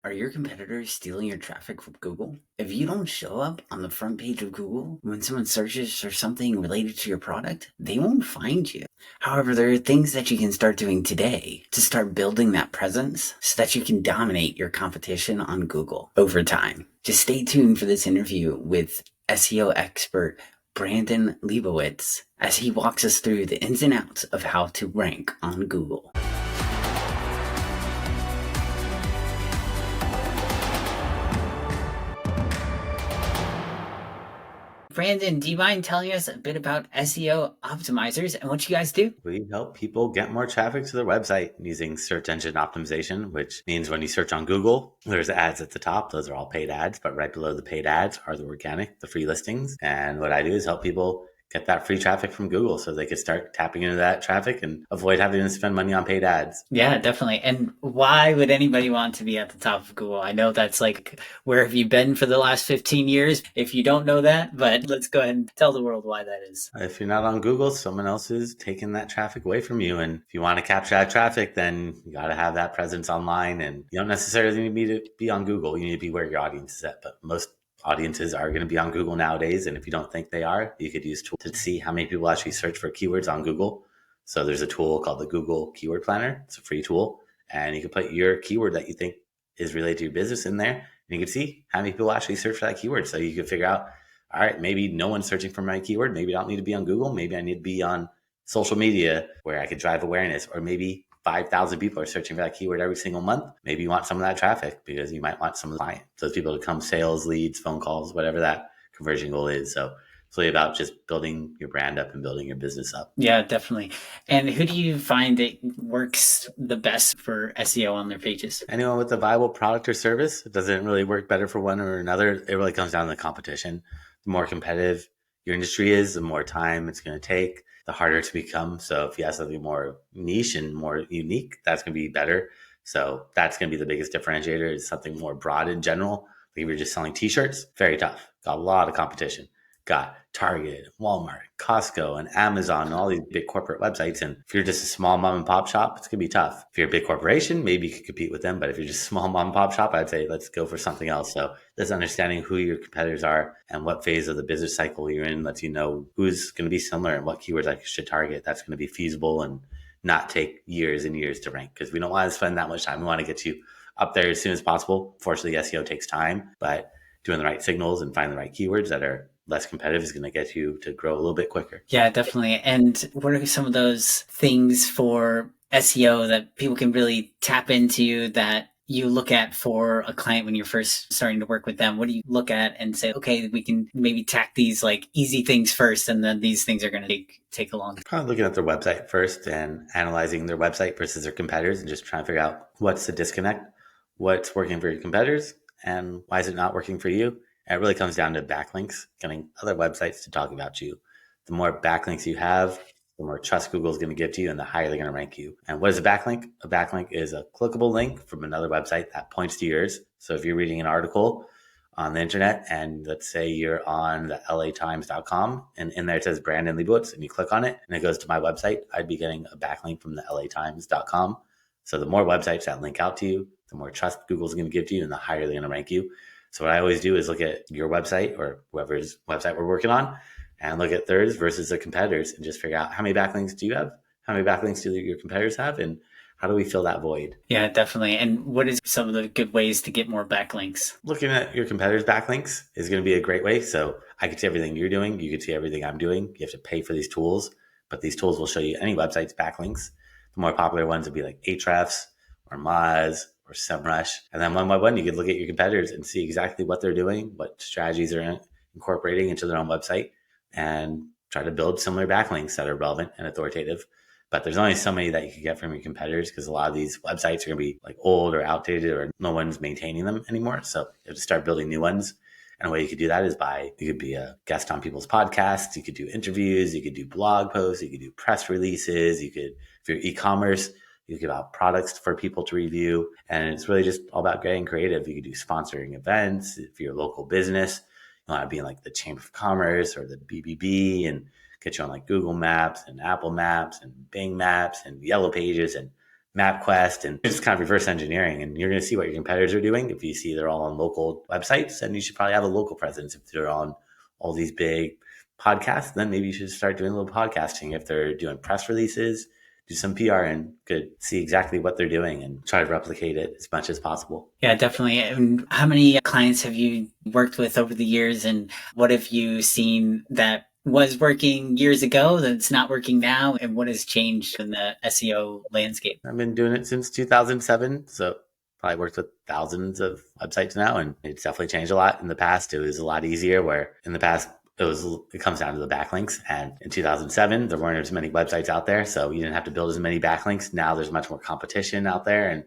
Are your competitors stealing your traffic from Google? If you don't show up on the front page of Google when someone searches for something related to your product, they won't find you. However, there are things that you can start doing today to start building that presence so that you can dominate your competition on Google over time. Just stay tuned for this interview with SEO expert Brandon Leibowitz as he walks us through the ins and outs of how to rank on Google. Brandon, do you mind telling us a bit about SEO optimizers and what you guys do? We help people get more traffic to their website using search engine optimization, which means when you search on Google, there's ads at the top. Those are all paid ads, but right below the paid ads are the organic, the free listings. And what I do is help people get that free traffic from Google so they could start tapping into that traffic and avoid having to spend money on paid ads. Yeah, definitely. And why would anybody want to be at the top of Google? I know that's like, where have you been for the last 15 years? If you don't know that, but let's go ahead and tell the world why that is. If you're not on Google, someone else is taking that traffic away from you. And if you want to capture that traffic, then you got to have that presence online. And you don't necessarily need to be on Google. You need to be where your audience is at. But most audiences are going to be on Google nowadays. And if you don't think they are, you could use tools to see how many people actually search for keywords on Google. So there's a tool called the Google Keyword Planner. It's a free tool. And you can put your keyword that you think is related to your business in there. And you can see how many people actually search for that keyword. So you can figure out, all right, maybe no one's searching for my keyword. Maybe I don't need to be on Google. Maybe I need to be on social media where I could drive awareness. Or maybe 5,000 people are searching for that keyword every single month. Maybe you want some of that traffic because you might want some of the client. Those people to come, sales, leads, phone calls, whatever that conversion goal is. So it's really about just building your brand up and building your business up. Yeah, definitely. And who do you find that works the best for SEO on their pages? Anyone with a viable product or service. It doesn't really work better for one or another. It really comes down to the competition. The more competitive your industry is, the more time it's going to take, the harder to become. So if you have something more niche and more unique, that's going to be better. So that's going to be the biggest differentiator, is something more broad in general. Like if you're just selling t-shirts, very tough. Got a lot of competition. Got Target, Walmart, Costco, and Amazon, and all these big corporate websites. And if you're just a small mom and pop shop, it's going to be tough. If you're a big corporation, maybe you could compete with them. But if you're just a small mom and pop shop, I'd say let's go for something else. So this understanding who your competitors are and what phase of the business cycle you're in lets you know who's going to be similar and what keywords I should target. That's going to be feasible and not take years and years to rank, because we don't want to spend that much time. We want to get you up there as soon as possible. Fortunately, SEO takes time, but doing the right signals and finding the right keywords that are less competitive is going to get you to grow a little bit quicker. Yeah, definitely. And what are some of those things for SEO that people can really tap into that you look at for a client when you're first starting to work with them? What do you look at and say, okay, we can maybe tack these like easy things first, and then these things are going to take a long time? Probably looking at their website first and analyzing their website versus their competitors and just trying to figure out what's the disconnect, what's working for your competitors, and why is it not working for you. And it really comes down to backlinks, getting other websites to talk about you. The more backlinks you have, the more trust Google is going to give to you and the higher they're going to rank you. And what is a backlink? A backlink is a clickable link from another website that points to yours. So if you're reading an article on the internet and let's say you're on the LAtimes.com and in there it says Brandon Leibowitz and you click on it and it goes to my website, I'd be getting a backlink from the LAtimes.com. So the more websites that link out to you, the more trust Google's going to give to you and the higher they're going to rank you. So what I always do is look at your website or whoever's website we're working on and look at theirs versus the competitors and just figure out how many backlinks do you have? How many backlinks do your competitors have? And how do we fill that void? Yeah, definitely. And what is some of the good ways to get more backlinks? Looking at your competitors' backlinks is going to be a great way. So I can see everything you're doing. You can see everything I'm doing. You have to pay for these tools, but these tools will show you any website's backlinks. The more popular ones would be like Ahrefs or Moz or SEMrush. And then one by one, you can look at your competitors and see exactly what they're doing, what strategies they're incorporating into their own website, and try to build similar backlinks that are relevant and authoritative. But there's only so many that you can get from your competitors because a lot of these websites are going to be like old or outdated or no one's maintaining them anymore. So you have to start building new ones. And a way you could do that is you could be a guest on people's podcasts. You could do interviews. You could do blog posts. You could do press releases. You could, if you're e-commerce, you give out products for people to review. And it's really just all about getting creative. You could do sponsoring events. If you're a local business, you want to be in like the Chamber of Commerce or the BBB and get you on like Google Maps and Apple Maps and Bing Maps and Yellow Pages and MapQuest, and just kind of reverse engineering. And you're going to see what your competitors are doing. If you see they're all on local websites, then you should probably have a local presence. If they're on all these big podcasts, then maybe you should start doing a little podcasting. If they're doing press releases, do some PR and could see exactly what they're doing and try to replicate it as much as possible. Yeah, definitely. And how many clients have you worked with over the years? And what have you seen that was working years ago that's not working now? And what has changed in the SEO landscape? I've been doing it since 2007. So probably worked with thousands of websites now. And it's definitely changed a lot. In the past, it was a lot easier, where in the past, it comes down to the backlinks. And in 2007, there weren't as many websites out there, so you didn't have to build as many backlinks. Now there's much more competition out there, and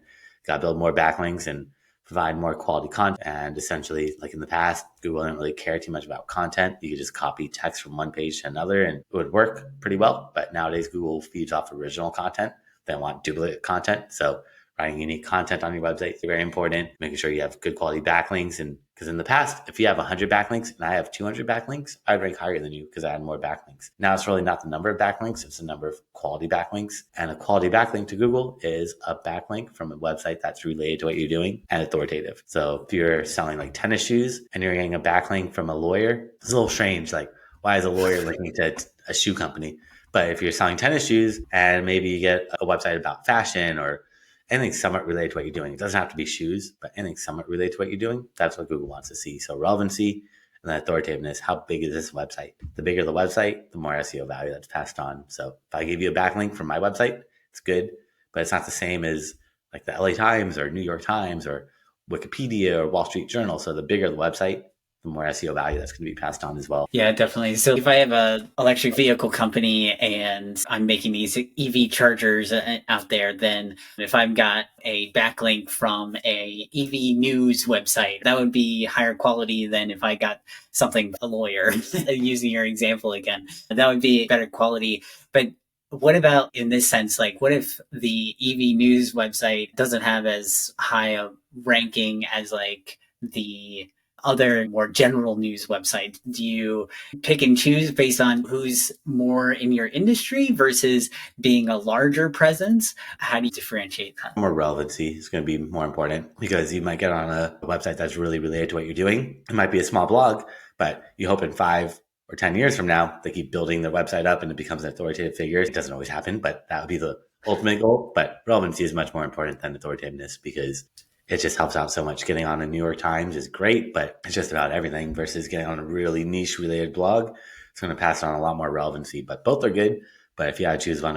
got to build more backlinks and provide more quality content. And essentially, like in the past, Google didn't really care too much about content. You could just copy text from one page to another and it would work pretty well. But nowadays, Google feeds off original content. They want duplicate content. So writing unique content on your website is very important. Making sure you have good quality backlinks. And because in the past, if you have 100 backlinks and I have 200 backlinks, I'd rank higher than you because I had more backlinks. Now it's really not the number of backlinks, it's the number of quality backlinks. And a quality backlink to Google is a backlink from a website that's related to what you're doing and authoritative. So if you're selling like tennis shoes and you're getting a backlink from a lawyer, it's a little strange. Like, why is a lawyer linking to a shoe company? But if you're selling tennis shoes and maybe you get a website about fashion or anything somewhat related to what you're doing, it doesn't have to be shoes, but anything somewhat related to what you're doing, that's what Google wants to see. So relevancy and then authoritativeness. How big is this website? The bigger the website, the more SEO value that's passed on. So if I give you a backlink from my website, it's good, but it's not the same as like the LA Times or New York Times or Wikipedia or Wall Street Journal. So the bigger the website, the more SEO value that's going to be passed on as well. Yeah, definitely. So if I have a electric vehicle company and I'm making these EV chargers out there, then if I've got a backlink from a EV news website, that would be higher quality than if I got something, a lawyer, using your example again, that would be better quality. But what about in this sense, like what if the EV news website doesn't have as high a ranking as like the other more general news website? Do you pick and choose based on who's more in your industry versus being a larger presence? How do you differentiate that? More relevancy is going to be more important because you might get on a website that's really related to what you're doing. It might be a small blog, but you hope in 5 or 10 years from now, they keep building their website up and it becomes an authoritative figure. It doesn't always happen, but that would be the ultimate goal. But relevancy is much more important than authoritativeness because it just helps out so much. Getting on a New York Times is great, but it's just about everything versus getting on a really niche related blog. It's going to pass on a lot more relevancy, but both are good. But if you had to choose one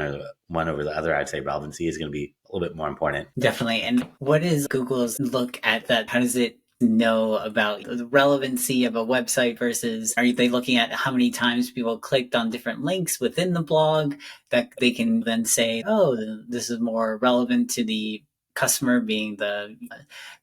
over the other, I'd say relevancy is going to be a little bit more important. Definitely. And what is Google's look at that? How does it know about the relevancy of a website versus, are they looking at how many times people clicked on different links within the blog that they can then say, oh, this is more relevant to the customer, being the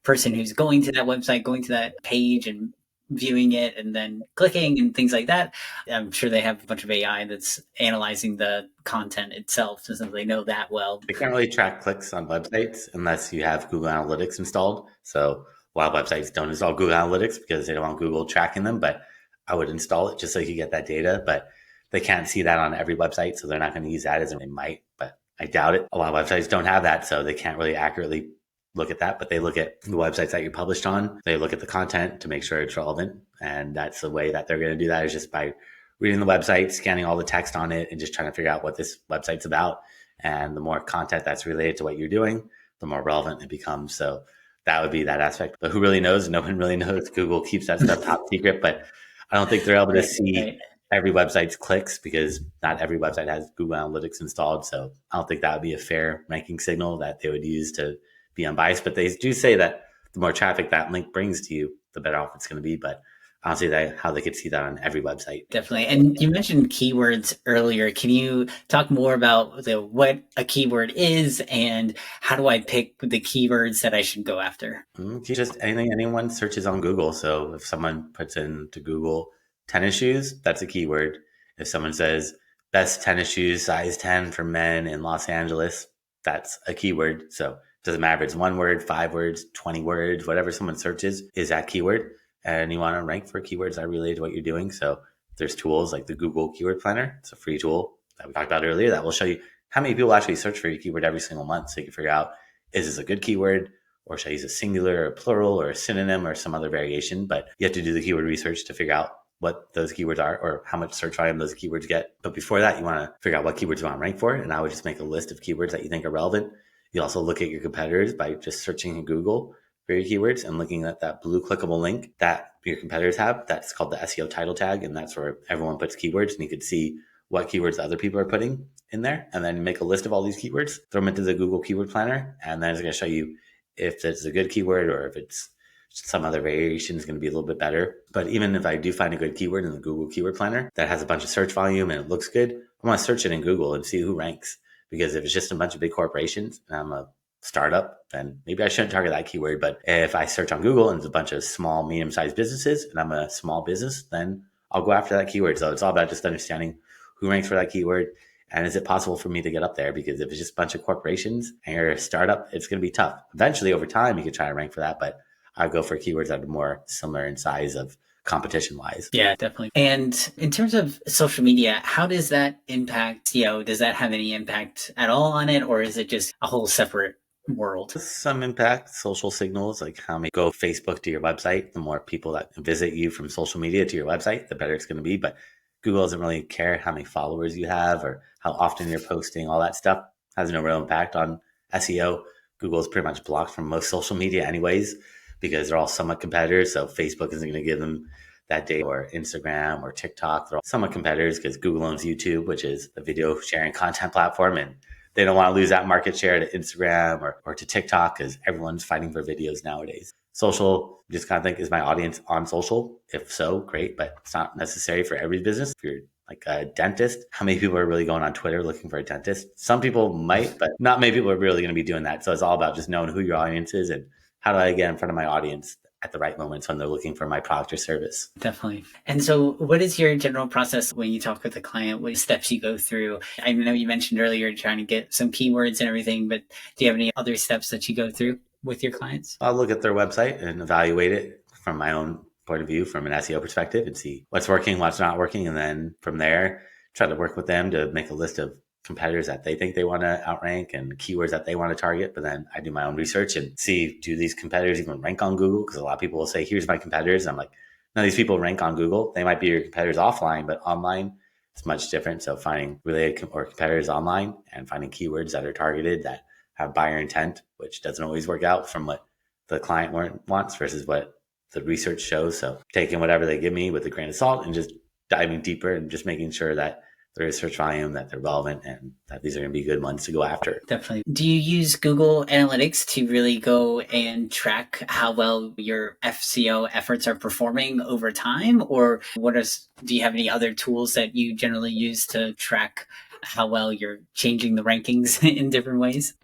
person who's going to that website, going to that page and viewing it and then clicking and things like that. I'm sure they have a bunch of AI that's analyzing the content itself, so they know that well. They can't really track clicks on websites unless you have Google Analytics installed. So a lot of websites don't install Google Analytics because they don't want Google tracking them, but I would install it just so you can get that data. But they can't see that on every website, so they're not going to use that as they might, but I doubt it. A lot of websites don't have that, so they can't really accurately look at that, but they look at the websites that you're published on. They look at the content to make sure it's relevant. And that's the way that they're going to do that, is just by reading the website, scanning all the text on it, and just trying to figure out what this website's about. And the more content that's related to what you're doing, the more relevant it becomes. So that would be that aspect. But who really knows? No one really knows. Google keeps that stuff top secret, but I don't think they're able to see every website's clicks because not every website has Google Analytics installed. So I don't think that would be a fair ranking signal that they would use to be unbiased. But they do say that the more traffic that link brings to you, the better off it's going to be. But I don't see that how they could see that on every website. Definitely. And you mentioned keywords earlier. Can you talk more about what a keyword is and how do I pick the keywords that I should go after? Just anything anyone searches on Google. So if someone puts into Google tennis shoes, that's a keyword. If someone says best tennis shoes, size 10 for men in Los Angeles, that's a keyword. So it doesn't matter if it's 1 word, 5 words, 20 words, whatever someone searches is that keyword. And you want to rank for keywords that are related to what you're doing. So there's tools like the Google Keyword Planner. It's a free tool that we talked about earlier that will show you how many people actually search for your keyword every single month, so you can figure out, is this a good keyword, or should I use a singular or plural or a synonym or some other variation? But you have to do the keyword research to figure out what those keywords are or how much search volume those keywords get. But before that, you want to figure out what keywords you want to rank for. And I would just make a list of keywords that you think are relevant. You also look at your competitors by just searching in Google for your keywords and looking at that blue clickable link that your competitors have. That's called the SEO title tag. And that's where everyone puts keywords, and you could see what keywords other people are putting in there. And then make a list of all these keywords, throw them into the Google Keyword Planner. And then it's going to show you if it's a good keyword or if it's some other variation is going to be a little bit better. But even if I do find a good keyword in the Google Keyword Planner that has a bunch of search volume and it looks good, I want to search it in Google and see who ranks. Because if it's just a bunch of big corporations and I'm a startup, then maybe I shouldn't target that keyword. But if I search on Google and it's a bunch of small, medium-sized businesses and I'm a small business, then I'll go after that keyword. So it's all about just understanding who ranks for that keyword. And is it possible for me to get up there? Because if it's just a bunch of corporations and you're a startup, it's going to be tough. Eventually, over time, you could try to rank for that. But I go for keywords that are more similar in size of competition-wise. Yeah, definitely. And in terms of social media, how does that impact SEO? Does that have any impact at all on it? Or is it just a whole separate world? Some impact, social signals, like how many go Facebook to your website. The more people that visit you from social media to your website, the better it's going to be. But Google doesn't really care how many followers you have or how often you're posting. All that stuff has no real impact on SEO. Google is pretty much blocked from most social media anyways, because they're all somewhat competitors. So Facebook isn't going to give them that data, or Instagram or TikTok. They're all somewhat competitors because Google owns YouTube, which is a video sharing content platform. And they don't want to lose that market share to Instagram or to TikTok because everyone's fighting for videos nowadays. Social, just kind of think, is my audience on social? If so, great, but it's not necessary for every business. If you're like a dentist, how many people are really going on Twitter looking for a dentist? Some people might, but not many people are really going to be doing that. So it's all about just knowing who your audience is and how do I get in front of my audience at the right moments when they're looking for my product or service. Definitely. And so what is your general process when you talk with a client? What steps you go through? I know you mentioned earlier trying to get some keywords and everything, but do you have any other steps that you go through with your clients? I'll look at their website and evaluate it from my own point of view, from an SEO perspective, and see what's working, what's not working. And then from there, try to work with them to make a list of competitors that they think they want to outrank and keywords that they want to target. But then I do my own research and see, do these competitors even rank on Google? Because a lot of people will say, here's my competitors. And I'm like, no, these people rank on Google. They might be your competitors offline, but online it's much different. So finding related or competitors online and finding keywords that are targeted that have buyer intent, which doesn't always work out from what the client wants versus what the research shows. So taking whatever they give me with a grain of salt and just diving deeper and just making sure that there is search volume, that they're relevant, and that these are going to be good ones to go after. Definitely. Do you use Google Analytics to really go and track how well your SEO efforts are performing over time? Or do you have any other tools that you generally use to track how well you're changing the rankings in different ways?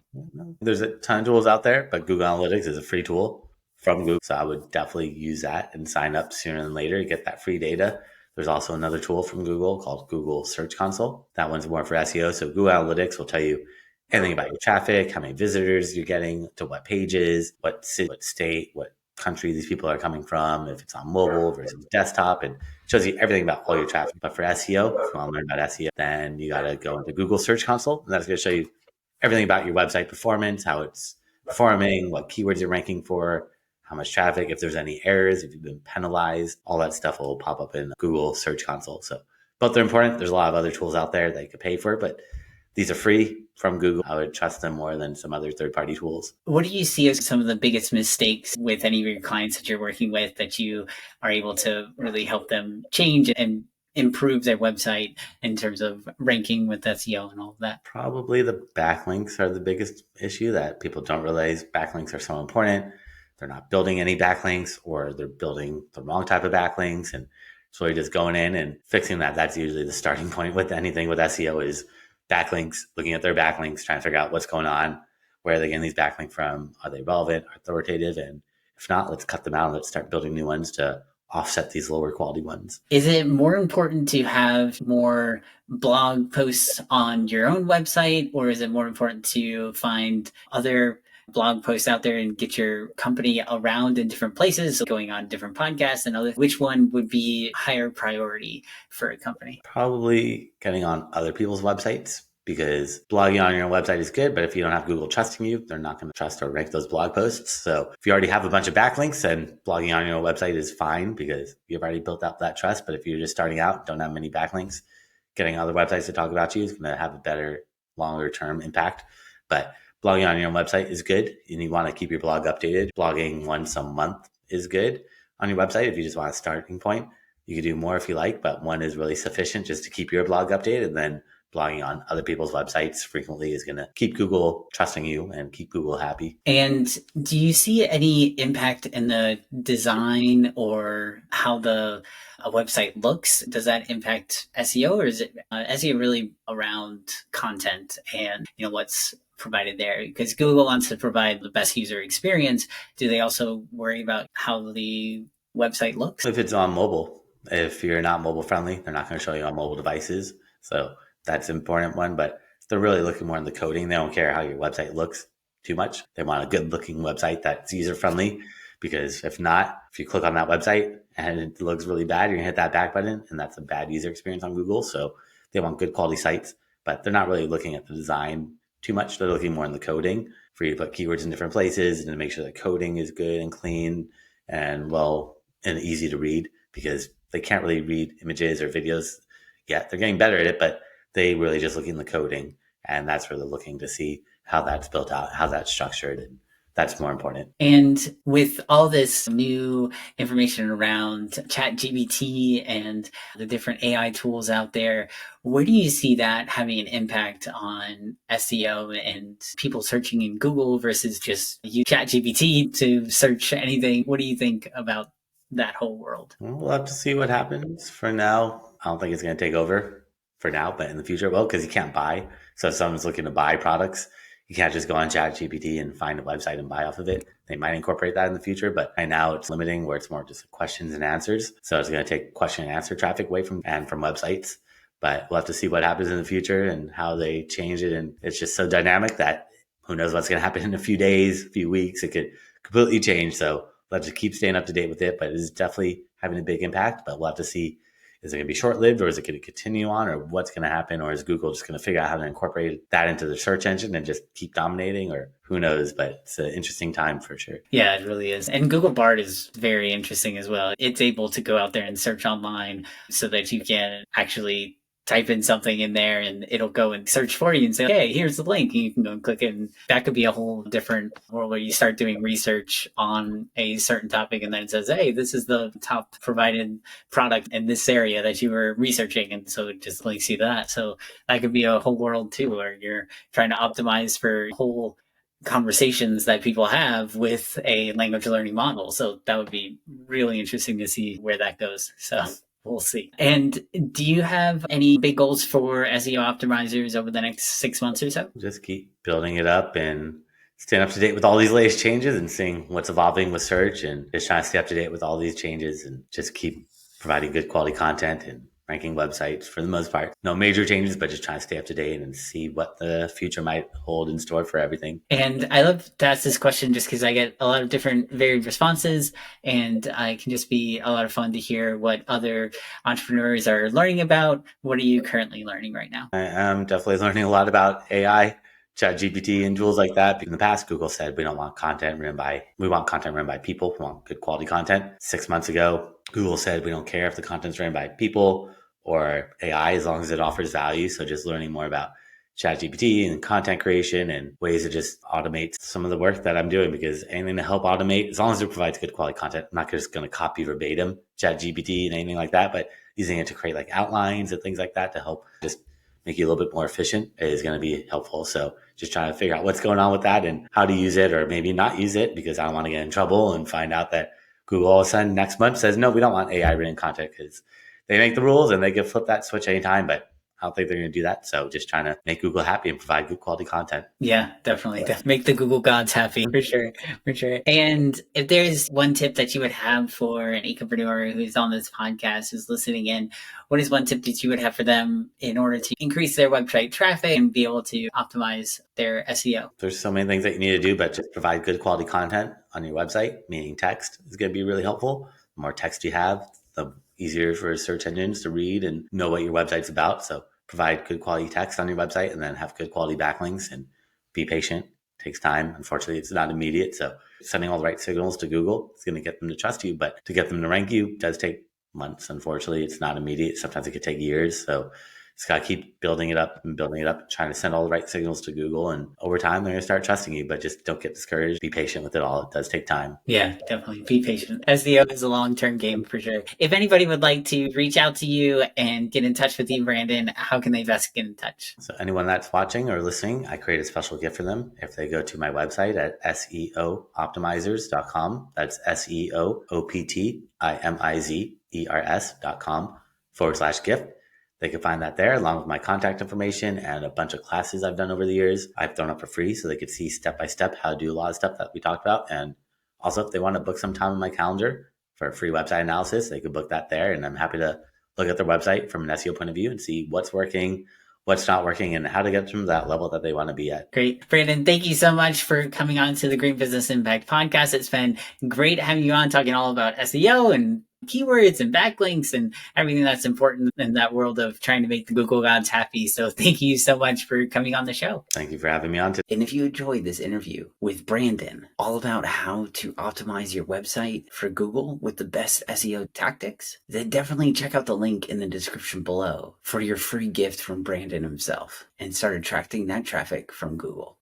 There's a ton of tools out there, but Google Analytics is a free tool from Google. So I would definitely use that and sign up sooner than later to get that free data. There's also another tool from Google called Google Search Console. That one's more for SEO. So Google Analytics will tell you anything about your traffic, how many visitors you're getting to what pages, what city, what state, what country these people are coming from, if it's on mobile versus desktop, and shows you everything about all your traffic. But for SEO, if you want to learn about SEO, then you got to go into Google Search Console, and that's going to show you everything about your website performance, how it's performing, what keywords you're ranking for, how much traffic, if there's any errors, if you've been penalized, all that stuff will pop up in Google Search Console. So both are important. There's a lot of other tools out there that you could pay for, but these are free from Google. I would trust them more than some other third-party tools. What do you see as some of the biggest mistakes with any of your clients that you're working with that you are able to really help them change and improve their website in terms of ranking with SEO and all of that? Probably the backlinks are the biggest issue that people don't realize. Backlinks are so important. They're not building any backlinks, or they're building the wrong type of backlinks. And so you're just going in and fixing that. That's usually the starting point with anything with SEO is backlinks, looking at their backlinks, trying to figure out what's going on. Where are they getting these backlinks from? Are they relevant, authoritative? And if not, let's cut them out and let's start building new ones to offset these lower quality ones. Is it more important to have more blog posts on your own website, or is it more important to find other blog posts out there and get your company around in different places, going on different podcasts and others? Which one would be higher priority for a company? Probably getting on other people's websites because blogging on your own website is good, but if you don't have Google trusting you, they're not going to trust or rank those blog posts. So if you already have a bunch of backlinks, then blogging on your own website is fine because you've already built up that trust. But if you're just starting out, don't have many backlinks, getting other websites to talk about you is going to have a better, longer term impact. But blogging on your own website is good, and you want to keep your blog updated. Blogging once a month is good on your website if you just want a starting point. You could do more if you like, but one is really sufficient just to keep your blog updated. And then blogging on other people's websites frequently is going to keep Google trusting you and keep Google happy. And do you see any impact in the design or how a website looks? Does that impact SEO, or is it SEO really around content and what's provided there? Because Google wants to provide the best user experience. Do they also worry about how the website looks? If it's on mobile, if you're not mobile friendly, they're not going to show you on mobile devices. So that's an important one, but they're really looking more in the coding. They don't care how your website looks too much. They want a good looking website that's user friendly, because if not, if you click on that website and it looks really bad, you're gonna hit that back button, and that's a bad user experience on Google. So they want good quality sites, but they're not really looking at the design too much. They're looking more in the coding for you to put keywords in different places and to make sure the coding is good and clean and well and easy to read, because they can't really read images or videos yet. They're getting better at it, but they really just look in the coding, and that's where they're looking to see how that's built out, how that's structured, and that's more important. And with all this new information around ChatGPT and the different AI tools out there, where do you see that having an impact on SEO and people searching in Google versus just use ChatGPT to search anything? What do you think about that whole world? Well, we'll have to see what happens. For now, I don't think it's going to take over for now, but in the future, well, because you can't buy. So if someone's looking to buy products, you can't just go on ChatGPT and find a website and buy off of it. They might incorporate that in the future, but right now it's limiting where it's more just questions and answers. So it's going to take question and answer traffic away from websites. But we'll have to see what happens in the future and how they change it. And it's just so dynamic that who knows what's going to happen in a few days, a few weeks. It could completely change. So we'll have to keep staying up to date with it, but it is definitely having a big impact. But we'll have to see, is it going to be short-lived, or is it going to continue on, or what's going to happen? Or is Google just going to figure out how to incorporate that into the search engine and just keep dominating, or who knows? But it's an interesting time for sure. Yeah, it really is. And Google Bard is very interesting as well. It's able to go out there and search online so that you can actually type in something in there and it'll go and search for you and say, hey, here's the link. And you can go and click it. And that could be a whole different world where you start doing research on a certain topic and then it says, hey, this is the top provided product in this area that you were researching. And so it just links you to that. So that could be a whole world too, where you're trying to optimize for whole conversations that people have with a language learning model. So that would be really interesting to see where that goes. So we'll see. And do you have any big goals for SEO optimizers over the next 6 months or so? Just keep building it up and staying up to date with all these latest changes and seeing what's evolving with search, and just trying to stay up to date with all these changes and just keep providing good quality content and ranking websites for the most part. No major changes, but just trying to stay up to date and see what the future might hold in store for everything. And I love to ask this question just because I get a lot of different varied responses, and I can just be a lot of fun to hear what other entrepreneurs are learning about. What are you currently learning right now? I am definitely learning a lot about AI, ChatGPT, and tools like that. In the past, Google said we want content written by people. We want good quality content. 6 months ago, Google said we don't care if the content's written by people or AI as long as it offers value. So just learning more about ChatGPT and content creation and ways to just automate some of the work that I'm doing, because anything to help automate, as long as it provides good quality content, I'm not just going to copy verbatim ChatGPT and anything like that, but using it to create like outlines and things like that to help just make you a little bit more efficient is going to be helpful. So just trying to figure out what's going on with that and how to use it, or maybe not use it, because I don't want to get in trouble and find out that Google all of a sudden next month says, no, we don't want AI written content, because they make the rules and they can flip that switch anytime, but I don't think they're going to do that. So just trying to make Google happy and provide good quality content. Yeah, definitely. Make the Google gods happy, for sure. For sure. And if there's one tip that you would have for an ecopreneur who's on this podcast, who's listening in, what is one tip that you would have for them in order to increase their website traffic and be able to optimize their SEO? There's so many things that you need to do, but just provide good quality content on your website, meaning text is going to be really helpful. The more text you have, the easier for search engines to read and know what your website's about. So provide good quality text on your website and then have good quality backlinks and be patient. It takes time. Unfortunately, it's not immediate. So sending all the right signals to Google is going to get them to trust you, but to get them to rank you does take months. Unfortunately, it's not immediate. Sometimes it could take years. So just got to keep building it up, trying to send all the right signals to Google. And over time, they're going to start trusting you, but just don't get discouraged. Be patient with it all. It does take time. Yeah, definitely. Be patient. SEO is a long-term game for sure. If anybody would like to reach out to you and get in touch with you, Brandon, how can they best get in touch? So anyone that's watching or listening, I create a special gift for them. If they go to my website at seooptimizers.com, that's seooptimizers.com/gift. They can find that there along with my contact information and a bunch of classes I've done over the years. I've thrown up for free so they could see step by step how to do a lot of stuff that we talked about. And also, if they want to book some time on my calendar for a free website analysis, they could book that there. And I'm happy to look at their website from an SEO point of view and see what's working, what's not working, and how to get them to that level that they want to be at. Great. Brandon, thank you so much for coming on to the Green Business Impact podcast. It's been great having you on talking all about SEO and keywords and backlinks and everything that's important in that world of trying to make the Google gods happy. So thank you so much for coming on the show. Thank you for having me on today. And if you enjoyed this interview with Brandon, all about how to optimize your website for Google with the best SEO tactics, then definitely check out the link in the description below for your free gift from Brandon himself and start attracting that traffic from Google.